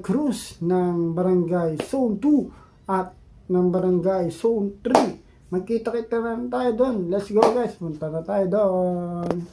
Cruz ng Barangay Zone 2 at ng Barangay Zone 3. Magkita-kita na tayo doon. Let's go guys, punta na tayo doon.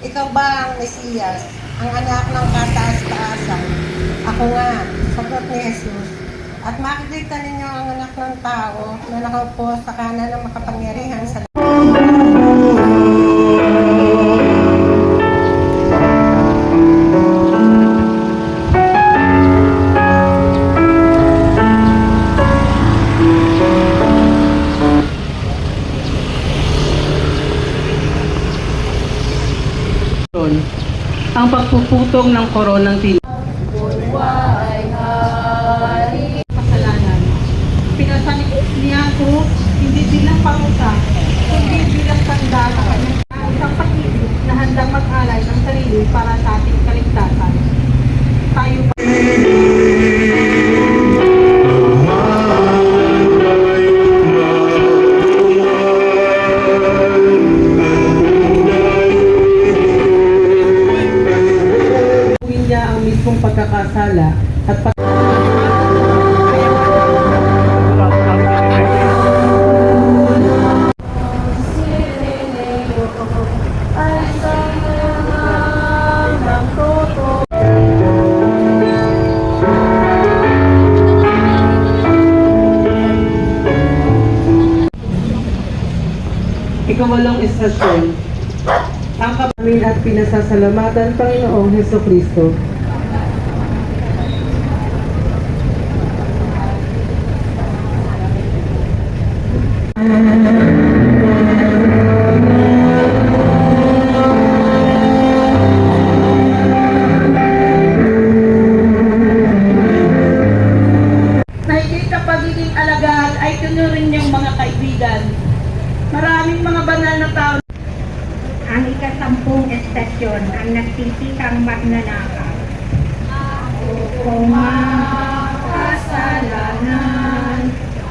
Ikaw ba ang Mesiyas, ang anak ng kataas-taasan? Ako nga, sagot ni Jesus. At makikita ninyo ang anak ng tao na nakaupo sa kanan ng makapangyarihan sa ang pagpuputong ng koronang tinig. Kasalanan. Pinasanikip niya ako hindi bilang parusa, kundi bilang tanda sa kanyang isang pag-ibig na handang mag-alay ng sarili para sa ating kaligtasan. Tayo pa. Mismong pagkakasala at ikawalong istasyon, ang kapamin at pinasasalamatan Panginoong Hesukristo. Mahigit sa pagiging alagad ay tunurin niyong mga kaibigan. Maraming mga banal na tao. Ang ika-10 estasyon ang nagtitikang magnanakaw. Kung makasalanan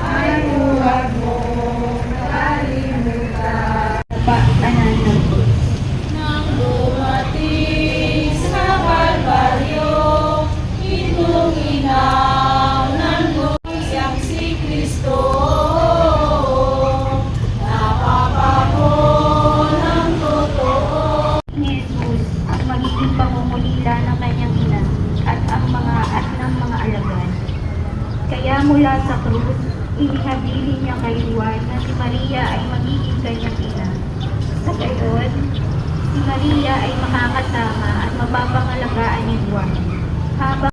ay huwag mo kalimutan. Pagtanan ng Diyos. Nang dumating sa Kalbaryo, itong inaw ng siyang si Kristo. Napapako ng totoo. Jesus ang magiging pangungulila ng kanyang ina at ng mga alagad. Kaya mula sa krus, inihabilin niya kay Juan na si Maria ay magiging kanyang ina. Sa gayon, si Maria ay makakasama at mapapangalagaan ni Juan. Habang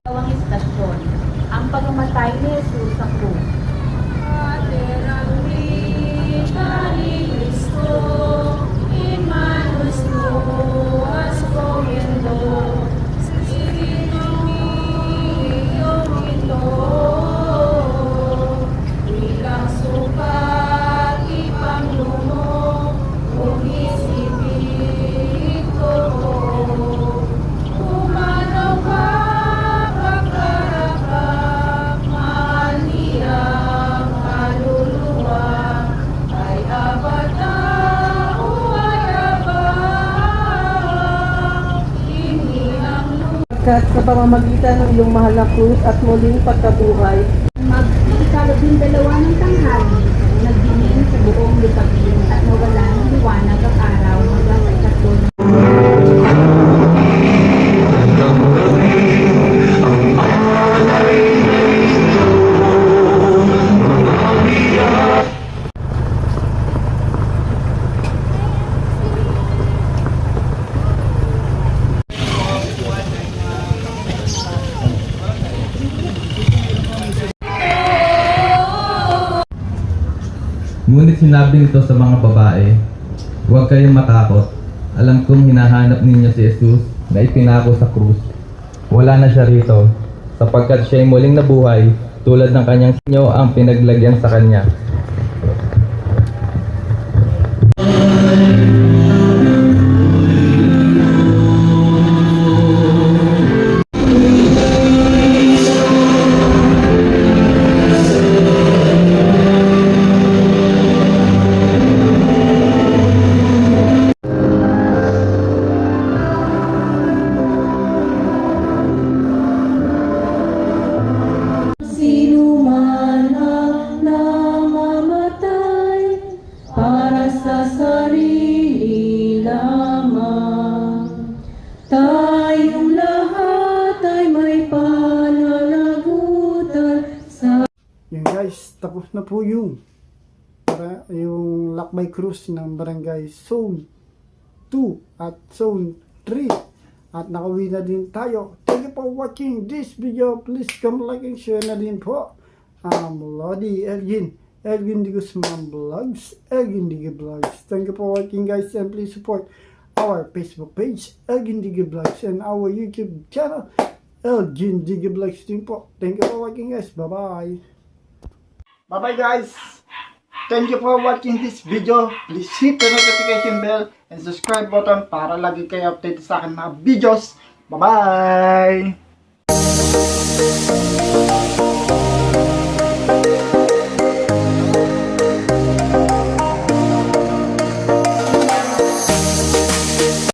Ang istasyon, ang pagmamatay ni Jesus sa krus. Sa pamamagitan ng iyong mahal na krus at muling pagkabuhay, mag-12 ng tanghali, nagdilim sa buong lupagin at nawala ng liwanag ang araw hanggang sa ikatlo ng Ngunit sinabi nito sa mga babae, huwag kayong matakot. Alam kong hinahanap ninyo si Jesus na ipinako sa krus. Wala na siya rito, sapagkat siya ay muling nabuhay tulad ng kanyang sinyo ang pinaglagyan sa kanya. Sino man ang namamatay para sa sarili lamang, tayong lahat ay may pananagutan sa Yun guys, tapos na po yung lakbay cruise ng Barangay Zone 2 at Zone 3. At nakauwi na din tayo. Thank you for watching this video. Please come like and share na din po. Lodi Elgin De Guzman Vlogs, Elgin Digge Vlogs. Thank you for watching guys, and please support our Facebook page, Elgin Digge Vlogs, and our YouTube channel, Elgin Digge Vlogs din po. Thank you for watching guys. Bye-bye. Bye-bye guys. Thank you for watching this video. Please hit the notification bell and subscribe button para lagi kayo updated sa akin mga videos. Bye-bye!